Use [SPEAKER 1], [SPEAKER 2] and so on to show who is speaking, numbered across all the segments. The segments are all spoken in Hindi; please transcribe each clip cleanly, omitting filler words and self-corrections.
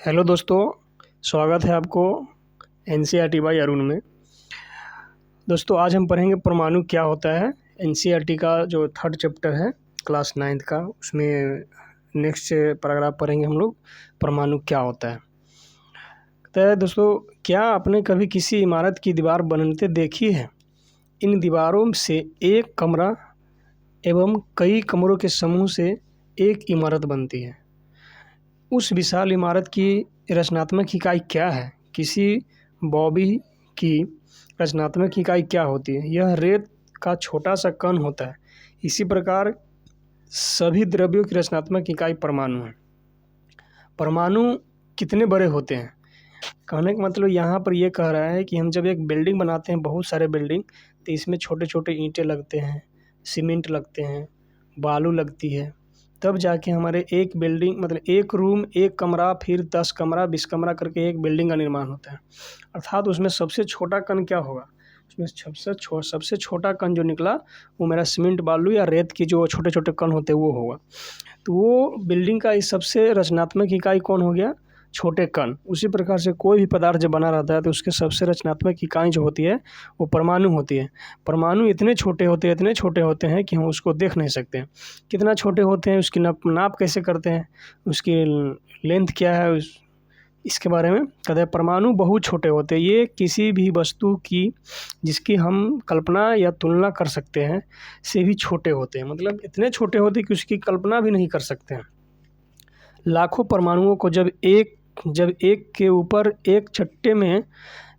[SPEAKER 1] हेलो दोस्तों, स्वागत है आपको एनसीईआरटी बाय अरुण में। दोस्तों आज हम पढ़ेंगे परमाणु क्या होता है। एनसीईआरटी का जो थर्ड चैप्टर है क्लास 9th का, उसमें नेक्स्ट पैराग्राफ पढ़ेंगे हम लोग, परमाणु क्या होता है। तो दोस्तों, क्या आपने कभी किसी इमारत की दीवार बनते देखी है? इन दीवारों से एक कमरा एवं कई कमरों के समूह से एक इमारत बनती है। उस विशाल इमारत की रचनात्मक इकाई क्या है? किसी बॉबी की रचनात्मक इकाई क्या होती है? यह रेत का छोटा सा कण होता है। इसी प्रकार सभी द्रव्यों की रचनात्मक इकाई परमाणु है। परमाणु कितने बड़े होते हैं? कहने का मतलब यहाँ पर ये कह रहा है कि हम जब एक बिल्डिंग बनाते हैं, बहुत सारे बिल्डिंग, तो इसमें छोटे छोटे ईंटें लगते हैं, सीमेंट लगते हैं, बालू लगती है, तब जाके हमारे एक बिल्डिंग मतलब एक रूम, एक कमरा, फिर 10 कमरा, 20 कमरा करके एक बिल्डिंग का निर्माण होता है। अर्थात उसमें सबसे छोटा कण क्या होगा? उसमें सबसे छोटा कण जो निकला वो मेरा सीमेंट, बालू या रेत की जो छोटे छोटे कण होते हैं वो होगा। तो वो बिल्डिंग का इस सबसे रचनात्मक इकाई कौन हो गया? छोटे कण। उसी प्रकार से कोई भी पदार्थ जब बना रहता है तो उसके सबसे रचनात्मक इकाई जो होती है वो परमाणु होती है। परमाणु इतने छोटे होते हैं कि हम उसको देख नहीं सकते हैं। कितना छोटे होते हैं, उसकी नाप कैसे करते हैं, उसकी लेंथ क्या है, इसके बारे में कहते हैं परमाणु बहुत छोटे होते हैं। ये किसी भी वस्तु की जिसकी हम कल्पना या तुलना कर सकते हैं से भी छोटे होते हैं। मतलब इतने छोटे होते हैं कि उसकी कल्पना भी नहीं कर सकते हैं। लाखों परमाणुओं को जब एक के ऊपर एक चट्टे में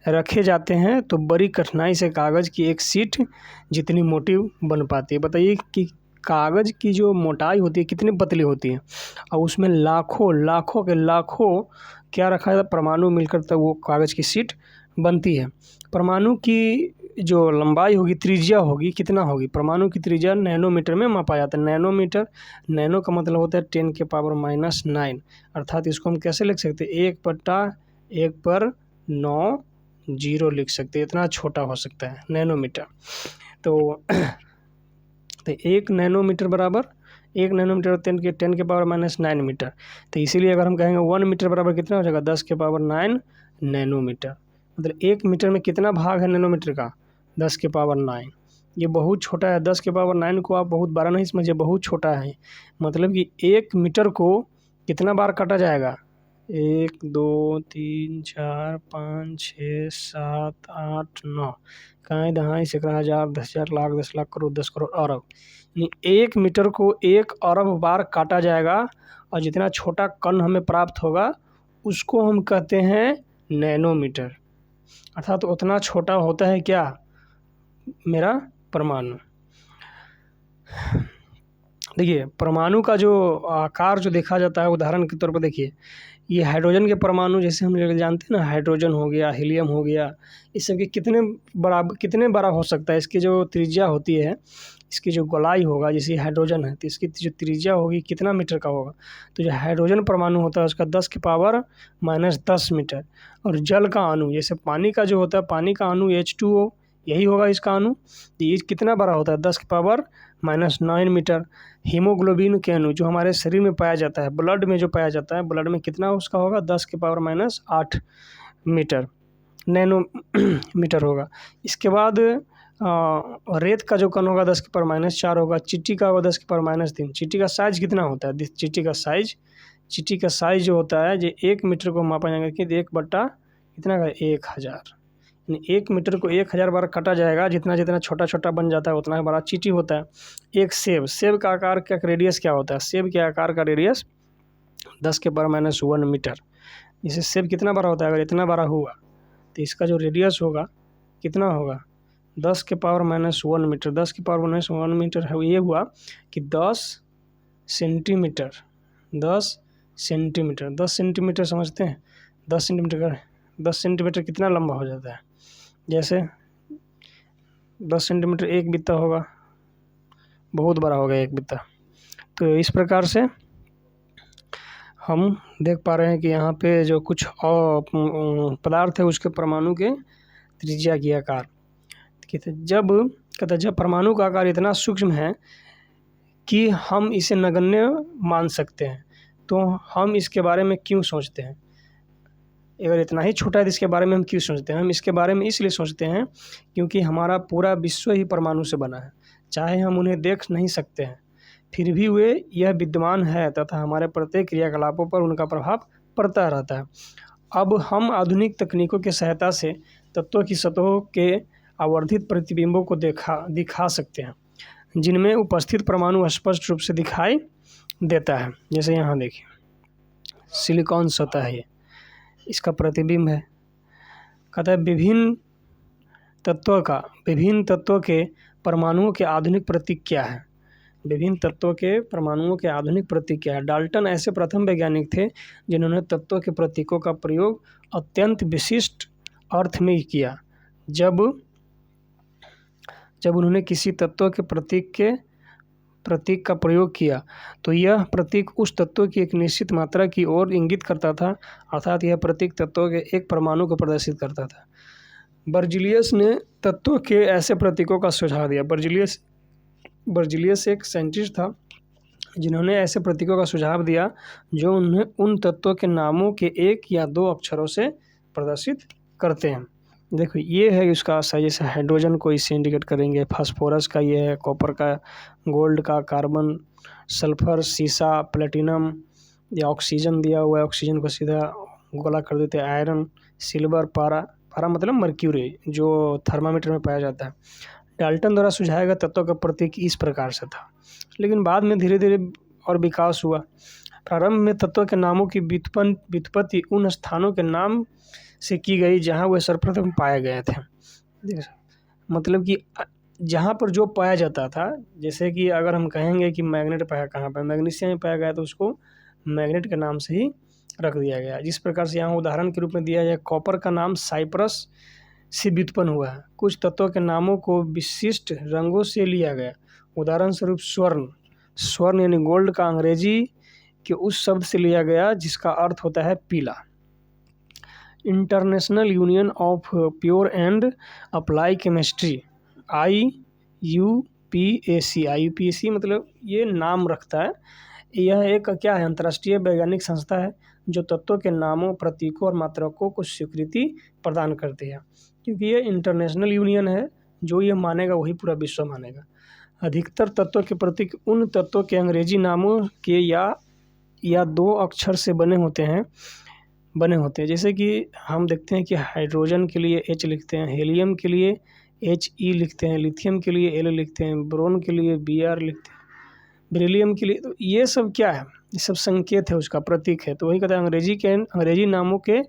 [SPEAKER 1] रखे जाते हैं तो बड़ी कठिनाई से कागज़ की एक शीट जितनी मोटी बन पाती है। बताइए कि कागज़ की जो मोटाई होती है कितनी पतली होती है, और उसमें लाखों क्या रखा जाता है, परमाणु मिलकर तब वो कागज़ की शीट बनती है। परमाणु की जो लंबाई होगी, त्रिज्या होगी, कितना होगी? परमाणु की त्रिज्या नैनोमीटर में मापा जाता है। नैनो का मतलब होता है 10⁻⁹, अर्थात इसको हम कैसे लिख सकते हैं? 1/1/9 जीरो लिख सकते हैं। इतना छोटा हो सकता है नैनोमीटर। तो 1 नैनोमीटर बराबर 10⁻⁹ मीटर। तो इसीलिए अगर हम कहेंगे 1 मीटर बराबर कितना हो जाएगा? 10⁹ नैनोमीटर। मतलब 1 मीटर में कितना भाग है नैनोमीटर का? 10⁹ ये बहुत छोटा है। 10⁹ को आप बहुत बड़ा नहीं समझिए, बहुत छोटा है। मतलब कि 1 मीटर को कितना बार काटा जाएगा? 1 2 3 4 5 6 7 8 9 कहीं दहाई सैकड़ा हज़ार 10,000 लाख 10 लाख करोड़ 10 करोड़ अरब। यानी 1 मीटर को 1 अरब बार काटा जाएगा, और जितना छोटा कण हमें प्राप्त होगा उसको हम कहते हैं नैनोमीटर। अर्थात तो उतना छोटा होता है क्या? मेरा परमाणु। देखिए परमाणु का जो आकार जो देखा जाता है, उदाहरण के तौर पर देखिए, ये हाइड्रोजन के परमाणु जैसे हम लोग जानते हैं ना, हाइड्रोजन हो गया, हीलियम हो गया, इस सब के कितने बड़ा हो सकता है? इसकी जो त्रिज्या होती है, इसकी जो गोलाई होगा, जैसे हाइड्रोजन है तो इसकी जो त्रिज्या होगी कितना मीटर का होगा? तो जो हाइड्रोजन परमाणु होता है उसका 10⁻⁻10 मीटर। और जल का अणु, जैसे पानी का जो होता है, पानी का अणु H2O, यही होगा इसका अणु। तो ये कितना बड़ा होता है? 10⁻⁹ मीटर। हीमोग्लोबिन के अणु जो हमारे शरीर में पाया जाता है, ब्लड में जो पाया जाता है, ब्लड में कितना उसका होगा? 10⁻⁸ मीटर, नैनो मीटर होगा। इसके बाद रेत का जो कण होगा 10⁻⁴ होगा। चींटी का होगा 10⁻⁻3। चींटी का साइज कितना होता है? चींटी का साइज जो होता है, जो 1 मीटर को मापा जाएगा कि 1/, कितना का? 1000। यानी 1 मीटर को 1000 बार काटा जाएगा। जितना जितना छोटा छोटा बन जाता है उतना बड़ा चींटी होता है। एक सेब का आकार का रेडियस क्या होता है? सेब के आकार का रेडियस 10⁻⁻1 मीटर। इसे सेब कितना बड़ा होता है? अगर इतना बड़ा हुआ तो इसका जो रेडियस होगा कितना होगा? 10⁻⁻1 मीटर। 10⁻⁻1 मीटर है, ये हुआ कि 10 सेंटीमीटर। 10 सेंटीमीटर समझते हैं? 10 सेंटीमीटर कितना लंबा हो जाता है? जैसे 10 सेंटीमीटर एक बित्ता होगा, बहुत बड़ा होगा एक बित्ता। तो इस प्रकार से हम देख पा रहे हैं कि यहाँ पे जो कुछ पदार्थ है उसके परमाणु के त्रिज्या की आकार। जब परमाणु का आकार इतना सूक्ष्म है कि हम इसे नगण्य मान सकते हैं, तो हम इसके बारे में क्यों सोचते हैं? अगर इतना ही छोटा है तो इसके बारे में हम क्यों सोचते हैं? हम इसके बारे में इसलिए सोचते हैं क्योंकि हमारा पूरा विश्व ही परमाणु से बना है। चाहे हम उन्हें देख नहीं सकते हैं, फिर भी वे यह विद्यमान है तथा हमारे प्रत्येक क्रियाकलापों पर उनका प्रभाव पड़ता रहता है। अब हम आधुनिक तकनीकों की सहायता से तत्वों की सतहों के आवर्धित प्रतिबिंबों को दिखा सकते हैं, जिनमें उपस्थित परमाणु स्पष्ट रूप से दिखाई देता है। जैसे यहाँ देखिए, सिलिकॉन सतह है, इसका प्रतिबिंब है। कहता है विभिन्न तत्वों के परमाणुओं के आधुनिक प्रतीक क्या है? विभिन्न तत्वों के परमाणुओं के आधुनिक प्रतीक क्या है? डाल्टन ऐसे प्रथम वैज्ञानिक थे जिन्होंने तत्वों के प्रतीकों का प्रयोग अत्यंत विशिष्ट अर्थ में किया। जब उन्होंने किसी तत्व के प्रतीक का प्रयोग किया तो यह प्रतीक उस तत्व की एक निश्चित मात्रा की ओर इंगित करता था, अर्थात यह प्रतीक तत्व के एक परमाणु को प्रदर्शित करता था। बर्जीलियस ने तत्वों के ऐसे प्रतीकों का सुझाव दिया। बर्जीलियस एक साइंटिस्ट था जिन्होंने ऐसे प्रतीकों का सुझाव दिया जो उन्हें उन तत्वों के नामों के एक या दो अक्षरों से प्रदर्शित करते हैं। देखो ये है उसका सही, जैसे हाइड्रोजन को इससे इंडिकेट करेंगे, फास्फोरस का ये है, कॉपर का, गोल्ड का, कार्बन, सल्फर, सीसा, प्लेटिनम या ऑक्सीजन दिया हुआ है, ऑक्सीजन को सीधा गोला कर देते हैं, आयरन, सिल्वर, पारा मतलब मर्क्यूरी जो थर्मामीटर में पाया जाता है। डाल्टन द्वारा सुझाया गया तत्व का प्रतीक इस प्रकार से था, लेकिन बाद में धीरे धीरे और विकास हुआ। प्रारंभ में तत्व के नामों की व्युत्पत्ति उन स्थानों के नाम से की गई जहाँ वे सर्वप्रथम पाए गए थे। मतलब कि जहाँ पर जो पाया जाता था, जैसे कि अगर हम कहेंगे कि मैग्नेट पाया कहाँ पर, मैग्नीशियम में पाया गया तो उसको मैग्नेट के नाम से ही रख दिया गया। जिस प्रकार से यहाँ उदाहरण के रूप में दिया जाए, कॉपर का नाम साइप्रस से व्युत्पन्न हुआ है। कुछ तत्वों के नामों को विशिष्ट रंगों से लिया गया। उदाहरण स्वरूप स्वर्ण यानी गोल्ड का अंग्रेजी के उस शब्द से लिया गया जिसका अर्थ होता है पीला। International union of pure and apply chemistry IUPAC मतलब ये नाम रखता है। यह एक क्या है, अंतर्राष्ट्रीय वैज्ञानिक संस्था है जो तत्वों के नामों, प्रतीकों और मात्रकों को स्वीकृति प्रदान करती है। क्योंकि ये इंटरनेशनल यूनियन है, जो ये मानेगा वही पूरा विश्व मानेगा। अधिकतर तत्वों के प्रतीक उन तत्वों के अंग्रेजी नामों के या दो अक्षर से बने होते हैं। जैसे कि हम देखते हैं कि हाइड्रोजन के लिए H लिखते हैं, हीलियम के लिए HE लिखते हैं, लिथियम के लिए L लिखते हैं, बोरोन के लिए Br लिखते हैं, बेरिलियम के लिए। तो ये सब क्या है? ये सब संकेत है, उसका प्रतीक है। तो वही कहते हैं अंग्रेजी नामों के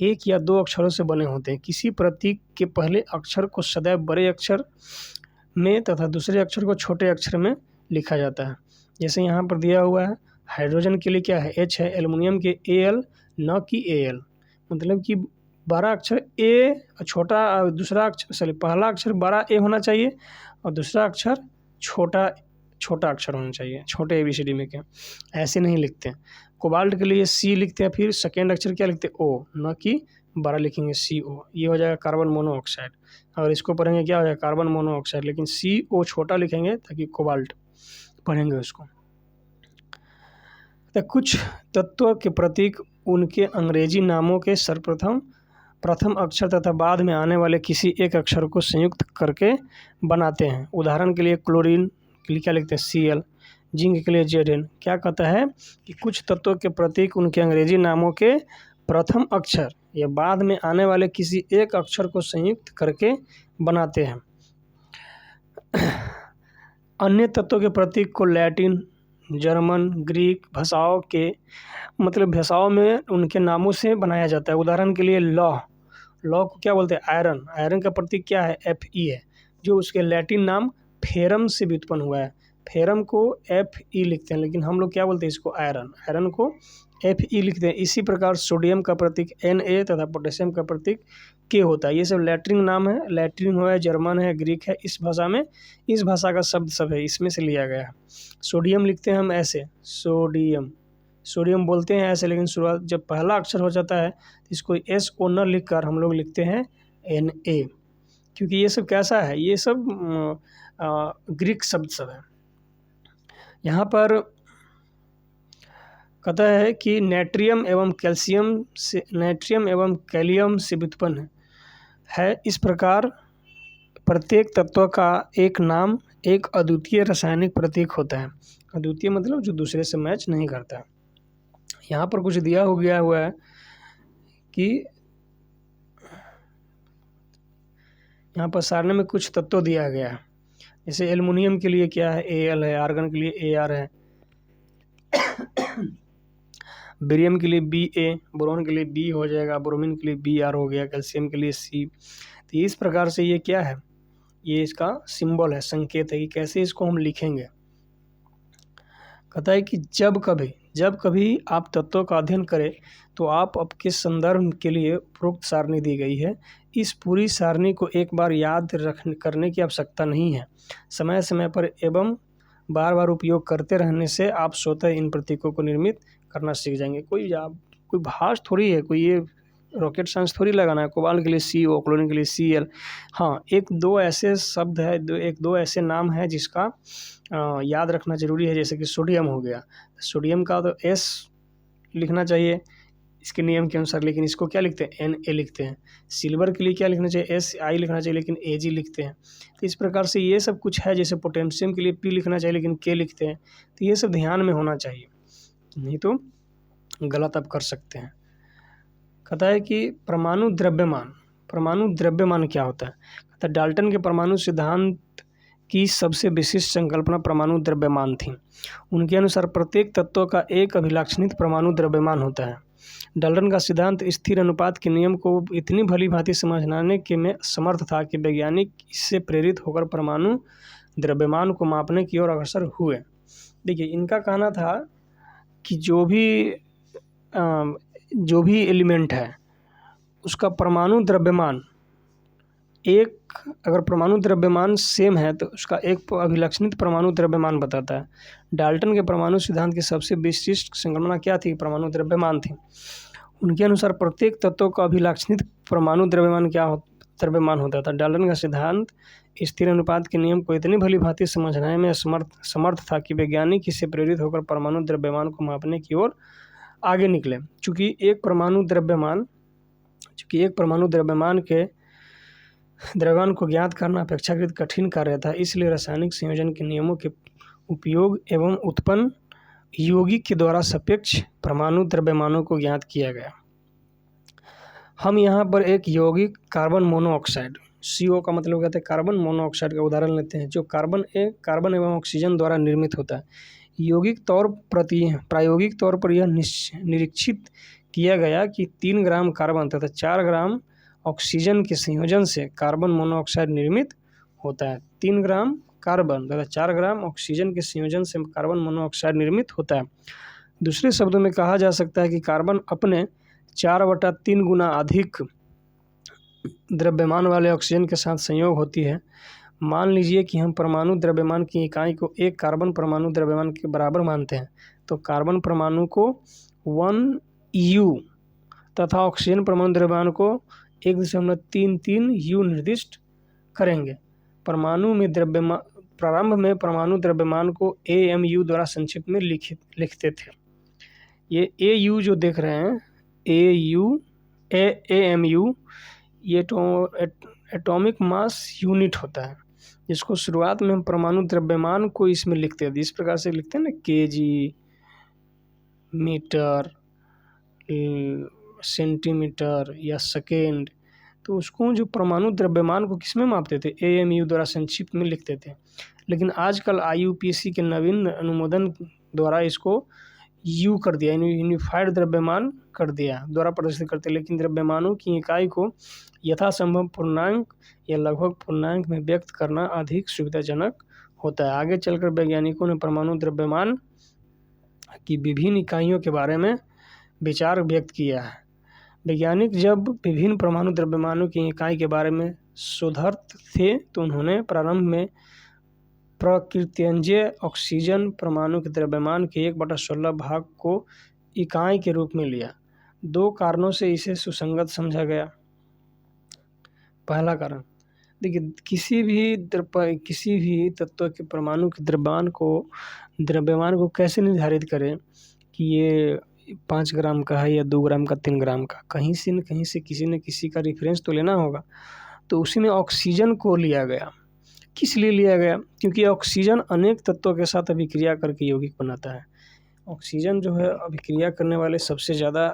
[SPEAKER 1] एक या दो अक्षरों से बने होते हैं। किसी प्रतीक के पहले अक्षर को सदैव बड़े अक्षर में तथा दूसरे अक्षर को छोटे अक्षर में लिखा जाता है। जैसे यहाँ पर दिया हुआ है, हाइड्रोजन के लिए क्या है, H है, एल्युमिनियम के Al न कि Al, मतलब कि बड़ा अक्षर A छोटा, दूसरा अक्षर पहला अक्षर बड़ा A होना चाहिए और दूसरा अक्षर छोटा अक्षर होना चाहिए, छोटे ABCD में क्या ऐसे नहीं लिखते हैं। कोबाल्ट के लिए C लिखते हैं, फिर सेकेंड अक्षर क्या लिखते हैं O, न कि बड़ा लिखेंगे CO। ये हो जाएगा कार्बन मोनोऑक्साइड। और इसको पढ़ेंगे क्या हो जाएगा, कार्बन मोनोऑक्साइड, लेकिन CO छोटा लिखेंगे ताकि कोबाल्ट पढ़ेंगे उसको। तो कुछ तत्व के प्रतीक उनके अंग्रेजी नामों के प्रथम अक्षर तथा बाद में आने वाले किसी एक अक्षर को संयुक्त करके बनाते हैं। उदाहरण के लिए क्लोरीन के लिए क्या लिखते हैं Cl, जिंक के लिए Zn। क्या कहता है कि कुछ तत्वों के प्रतीक उनके अंग्रेजी नामों के प्रथम अक्षर या बाद में आने वाले किसी एक अक्षर को संयुक्त करके बनाते हैं। अन्य तत्वों के प्रतीक को लैटिन, जर्मन, ग्रीक भाषाओं भाषाओं में उनके नामों से बनाया जाता है। उदाहरण के लिए लौ को क्या बोलते हैं, आयरन का प्रतीक क्या है, Fe है, जो उसके लैटिन नाम फेरम से व्युत्पन्न हुआ है। फेरम को Fe लिखते हैं, लेकिन हम लोग क्या बोलते हैं इसको, आयरन को Fe लिखते हैं। इसी प्रकार सोडियम का प्रतीक Na तथा पोटेशियम का प्रतीक K होता है। ये सब लैटिन नाम है, लैटिन है, जर्मन है, ग्रीक है। इस भाषा का शब्द सब है, इसमें से लिया गया है। सोडियम लिखते हैं हम ऐसे, सोडियम बोलते हैं ऐसे, लेकिन शुरुआत जब पहला अक्षर हो जाता है तो इसको SO न लिखकर हम लोग लिखते हैं Na, क्योंकि ये सब कैसा है, ये सब ग्रीक शब्द सब है। यहाँ पर कहता है कि नाइट्रियम एवं कैलियम से व्युत्पन्न है। इस प्रकार प्रत्येक तत्व का एक नाम एक अद्वितीय रासायनिक प्रतीक होता है। अद्वितीय मतलब जो दूसरे से मैच नहीं करता। यहाँ पर कुछ दिया हो गया हुआ है कि यहाँ पर सारणी में कुछ तत्व दिया गया है। जैसे एल्युमिनियम के लिए क्या है, Al है, आर्गन के लिए Ar है, बेरियम के लिए Ba, बोरोन के लिए B हो जाएगा, ब्रोमीन के लिए Br हो गया, कैल्शियम के लिए C। तो इस प्रकार से ये क्या है, ये इसका सिंबल है, संकेत है कि कैसे इसको हम लिखेंगे। कहता है कि जब कभी आप तत्वों का अध्ययन करें तो आप आपके संदर्भ के लिए उपरोक्त सारणी दी गई है। इस पूरी सारणी को एक बार याद करने की आवश्यकता नहीं है। समय समय पर एवं बार बार उपयोग करते रहने से आप स्वतः इन प्रतीकों को निर्मित करना सीख जाएंगे। कोई भाष थोड़ी है, कोई ये रॉकेट साइंस थोड़ी लगाना है। कोबाल्ट के लिए CO, क्लोरीन के लिए Cl। हाँ, एक दो ऐसे शब्द है, एक दो ऐसे नाम है जिसका याद रखना जरूरी है। जैसे कि सोडियम हो गया, सोडियम का तो S लिखना चाहिए इसके नियम के अनुसार, लेकिन इसको क्या लिखते हैं, Na लिखते हैं। सिल्वर के लिए क्या लिखना चाहिए, Si लिखना चाहिए, लेकिन Ag लिखते हैं। तो इस प्रकार से ये सब कुछ है। जैसे पोटेशियम के लिए P लिखना चाहिए, लेकिन K लिखते हैं। तो ये सब ध्यान में होना चाहिए, नहीं तो गलत आप कर सकते हैं। कहता है कि परमाणु द्रव्यमान क्या होता है। कहता है डाल्टन के परमाणु सिद्धांत की सबसे विशिष्ट संकल्पना परमाणु द्रव्यमान थी। उनके अनुसार प्रत्येक तत्व का एक अभिलक्षणित परमाणु द्रव्यमान होता है। डाल्टन का सिद्धांत स्थिर अनुपात के नियम को इतनी भली भांति समझाने के में समर्थ था कि वैज्ञानिक इससे प्रेरित होकर परमाणु द्रव्यमान को मापने की ओर अग्रसर हुए। देखिए, इनका कहना था कि जो भी एलिमेंट है उसका परमाणु द्रव्यमान अगर परमाणु द्रव्यमान सेम है तो उसका एक अभिलक्षणित परमाणु द्रव्यमान बताता है। डाल्टन के परमाणु सिद्धांत की सबसे विशिष्ट संकल्पना क्या थी, परमाणु द्रव्यमान थी। उनके अनुसार प्रत्येक तत्व का अभिलक्षणित परमाणु द्रव्यमान होता था। डाल्टन का सिद्धांत स्थिर अनुपात के नियम को इतनी भली भांति समझने में समर्थ था कि वैज्ञानिक इससे प्रेरित होकर परमाणु द्रव्यमान को मापने की ओर आगे निकले। चूँकि एक परमाणु द्रव्यमान को ज्ञात करना अपेक्षाकृत कठिन कार्य था, इसलिए रासायनिक संयोजन के नियमों के उपयोग एवं उत्पन्न यौगिक के द्वारा सापेक्ष परमाणु द्रव्यमानों को ज्ञात किया गया। हम यहाँ पर एक यौगिक कार्बन मोनोऑक्साइड, CO का मतलब कहते हैं कार्बन मोनोऑक्साइड का उदाहरण लेते हैं, जो कार्बन एवं ऑक्सीजन द्वारा निर्मित होता है। प्रायोगिक तौर पर यह निरीक्षित किया गया कि 3 ग्राम कार्बन तथा 4 ग्राम ऑक्सीजन के संयोजन से कार्बन मोनोऑक्साइड निर्मित होता है। 3 ग्राम कार्बन तथा 4 ग्राम ऑक्सीजन के संयोजन से कार्बन मोनोऑक्साइड निर्मित होता है। दूसरे शब्दों में कहा जा सकता है कि कार्बन अपने 4/3 गुना अधिक द्रव्यमान वाले ऑक्सीजन के साथ संयोग होती है। मान लीजिए कि हम परमाणु द्रव्यमान की इकाई को एक कार्बन परमाणु द्रव्यमान के बराबर मानते हैं, तो कार्बन परमाणु को 1 U तथा ऑक्सीजन परमाणु द्रव्यमान को 1.33 U निर्दिष्ट करेंगे। प्रारंभ में परमाणु द्रव्यमान को AMU द्वारा संक्षिप्त में लिखते थे। ये AU जो देख रहे हैं, AMU, ये एटॉमिक मास यूनिट होता है, जिसको शुरुआत में हम परमाणु द्रव्यमान को इसमें लिखते हैं। इस प्रकार से लिखते हैं ना, kg, मीटर, सेंटीमीटर या सेकेंड। तो उसको जो परमाणु द्रव्यमान को किस में मापते थे, AMU द्वारा संक्षिप्त में लिखते थे। लेकिन आजकल IUPAC के नवीन अनुमोदन द्वारा इसको U कर दिया, यूनिफाइड द्रव्यमान कर दिया, द्वारा प्रदर्शित करते। लेकिन द्रव्यमानों की इकाई को यथासंभव पूर्णांक या लगभग पूर्णांक में व्यक्त करना अधिक सुविधाजनक होता है। आगे चलकर वैज्ञानिकों ने परमाणु द्रव्यमान की विभिन्न इकाइयों के बारे में विचार व्यक्त किया है। वैज्ञानिक जब विभिन्न परमाणु द्रव्यमानों की इकाई के बारे में शोधार्थ थे तो उन्होंने प्रारंभ में प्रकृत्यंजय ऑक्सीजन परमाणु के द्रव्यमान के 1/16 भाग को इकाई के रूप में लिया। 2 कारणों से इसे सुसंगत समझा गया। पहला कारण, देखिए, किसी भी तत्व के परमाणु के द्रव्यमान को कैसे निर्धारित करें कि ये 5 ग्राम का है या 2 ग्राम का, 3 ग्राम का, कहीं से न कहीं से किसी न किसी का रेफरेंस तो लेना होगा। तो उसी में ऑक्सीजन को लिया गया। किस लिए लिया गया? क्योंकि ऑक्सीजन अनेक तत्वों के साथ अभिक्रिया करके यौगिक बनाता है। ऑक्सीजन जो है अभिक्रिया करने वाले सबसे ज़्यादा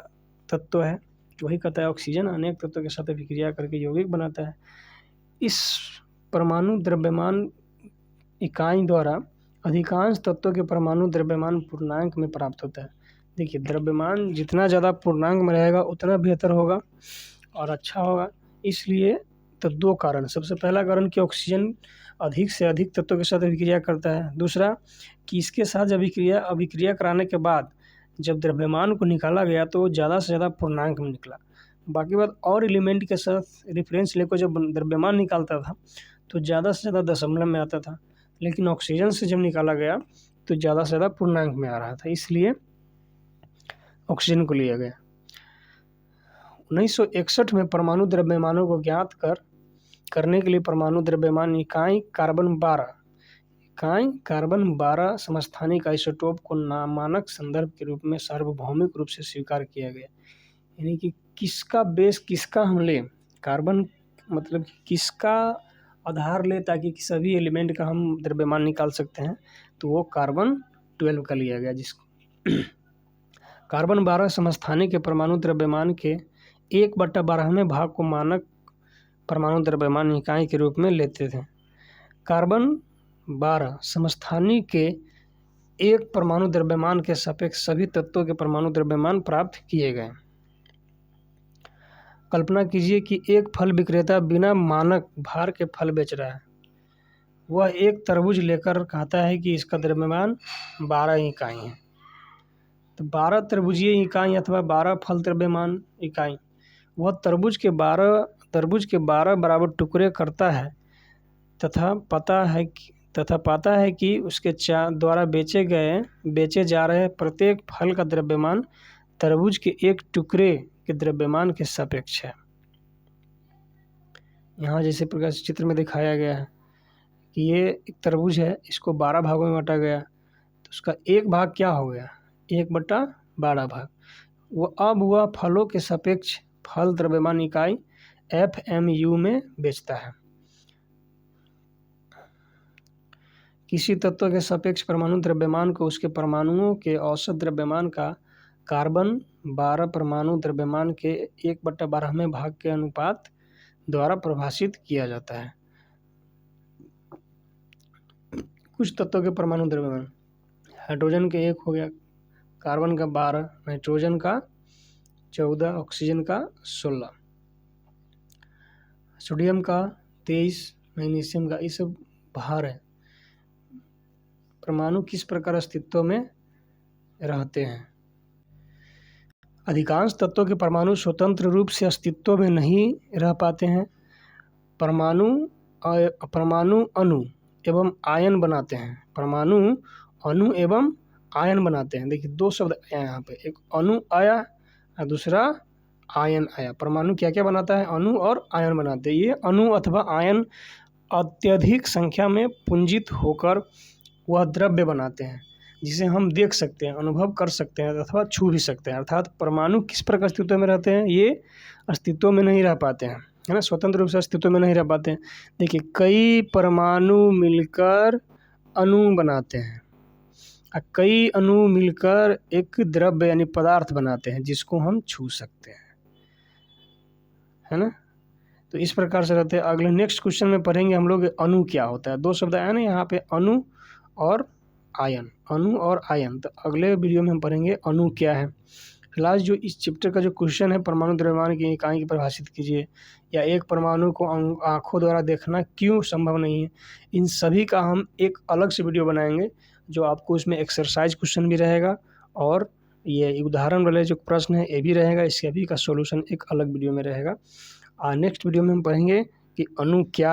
[SPEAKER 1] तत्व है, वही कहता है ऑक्सीजन अनेक तत्वों के साथ अभिक्रिया करके यौगिक बनाता है। इस परमाणु द्रव्यमान इकाई द्वारा अधिकांश तत्वों के परमाणु द्रव्यमान पूर्णांक में प्राप्त होता है। देखिए, द्रव्यमान जितना ज़्यादा पूर्णांक में रहेगा उतना बेहतर होगा और अच्छा होगा। इसलिए तो 2 कारण, सबसे पहला कारण कि ऑक्सीजन अधिक से अधिक तत्वों के साथ अभिक्रिया करता है। दूसरा कि इसके साथ जब अभिक्रिया कराने के बाद जब द्रव्यमान को निकाला गया तो ज़्यादा से ज़्यादा पूर्णांक में निकला। बाकी बात और एलिमेंट के साथ रेफरेंस लेकर जब द्रव्यमान निकालता था तो ज़्यादा से ज़्यादा दशमलव में आता था, लेकिन ऑक्सीजन से जब निकाला गया तो ज़्यादा से ज़्यादा पूर्णांक में आ रहा था, इसलिए ऑक्सीजन को लिया गया। 1961 में परमाणु द्रव्यमानों को ज्ञात करने के लिए परमाणु द्रव्यमान इकाई कार्बन 12 समस्थानिक आइसोटोप को मानक संदर्भ के रूप में सार्वभौमिक रूप से स्वीकार किया गया। यानी कि किसका बेस किसका हम लें, कार्बन मतलब किसका आधार ले ताकि सभी एलिमेंट का हम द्रव्यमान निकाल सकते हैं, तो वो कार्बन 12 का लिया गया। कार्बन 12 समस्थानिक के परमाणु द्रव्यमान के 1/12वें भाग को मानक परमाणु द्रव्यमान इकाई के रूप में लेते थे। कार्बन 12 समस्थानिक के एक परमाणु द्रव्यमान के सापेक्ष सभी तत्वों के परमाणु द्रव्यमान प्राप्त किए गए। कल्पना कीजिए कि एक फल विक्रेता बिना मानक भार के फल बेच रहा है। वह एक तरबूज लेकर कहता है कि इसका द्रव्यमान 12 इकाई है। तो 12 तरबूजीय इकाई अथवा 12 फल द्रव्यमान इकाई वह तरबूज के 12 बराबर टुकड़े करता है तथा पाता है कि उसके द्वारा बेचे जा रहे प्रत्येक फल का द्रव्यमान तरबूज के एक टुकड़े के द्रव्यमान के सापेक्ष है। यहाँ जैसे प्रकार से चित्र में दिखाया गया है कि ये एक तरबूज है, इसको 12 भागों में बांटा गया, तो उसका एक भाग क्या हो गया, 1/12 भाग। वह फलों के सापेक्ष फल द्रव्यमान इकाई FMU में बेचता है। किसी तत्व के सापेक्ष परमाणु द्रव्यमान को उसके परमाणुओं के औसत द्रव्यमान का कार्बन 12 परमाणु द्रव्यमान के 1/12वें भाग के अनुपात द्वारा परिभाषित किया जाता है। कुछ तत्वों के परमाणु द्रव्यमान, हाइड्रोजन के 1 हो गया, कार्बन का 12, नाइट्रोजन का 14, ऑक्सीजन का 16, सोडियम का 23, मैग्नीशियम का, ये सब भार है। परमाणु किस प्रकार अस्तित्व में रहते हैं? अधिकांश तत्वों के परमाणु स्वतंत्र रूप से अस्तित्व में नहीं रह पाते हैं। परमाणु अणु एवं आयन बनाते हैं। परमाणु अणु एवं आयन बनाते हैं। देखिए 2 शब्द आया यहाँ पे, एक अणु आया और दूसरा आयन आया। परमाणु क्या क्या बनाता है? अणु और आयन बनाते हैं। ये अणु अथवा आयन अत्यधिक संख्या में पुंजित होकर वह द्रव्य बनाते हैं जिसे हम देख सकते हैं, अनुभव कर सकते हैं अथवा छू भी सकते हैं। अर्थात परमाणु किस प्रकार अस्तित्व में रहते हैं? ये अस्तित्व में नहीं रह पाते हैं, है ना, स्वतंत्र रूप से अस्तित्व में नहीं रह पाते हैं। देखिए कई परमाणु मिलकर अणु बनाते हैं और कई अणु मिलकर एक द्रव्य यानी पदार्थ बनाते हैं जिसको हम छू सकते हैं, है ना। तो इस प्रकार से रहते हैं। अगले नेक्स्ट क्वेश्चन में पढ़ेंगे हम लोग अणु क्या होता है। 2 शब्द आया ना यहाँ पे, अणु और आयन, अणु और आयन। तो अगले वीडियो में हम पढ़ेंगे अणु क्या है। फिलहाल जो इस चैप्टर का जो क्वेश्चन है, परमाणु द्रव्यमान की इकाई की परिभाषित कीजिए, या एक परमाणु को आंखों द्वारा देखना क्यों संभव नहीं है, इन सभी का हम एक अलग से वीडियो बनाएंगे जो आपको उसमें एक्सरसाइज क्वेश्चन भी रहेगा और ये उदाहरण वाले जो प्रश्न है ये भी रहेगा। इसके भी का सॉल्यूशन एक अलग वीडियो में रहेगा। नेक्स्ट वीडियो में हम पढ़ेंगे कि अणु क्या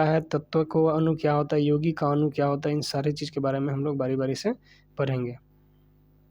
[SPEAKER 1] है, तत्व को अणु क्या होता है, यौगिक का अणु क्या होता है। इन सारे चीज़ के बारे में हम लोग बारी बारी से पढ़ेंगे।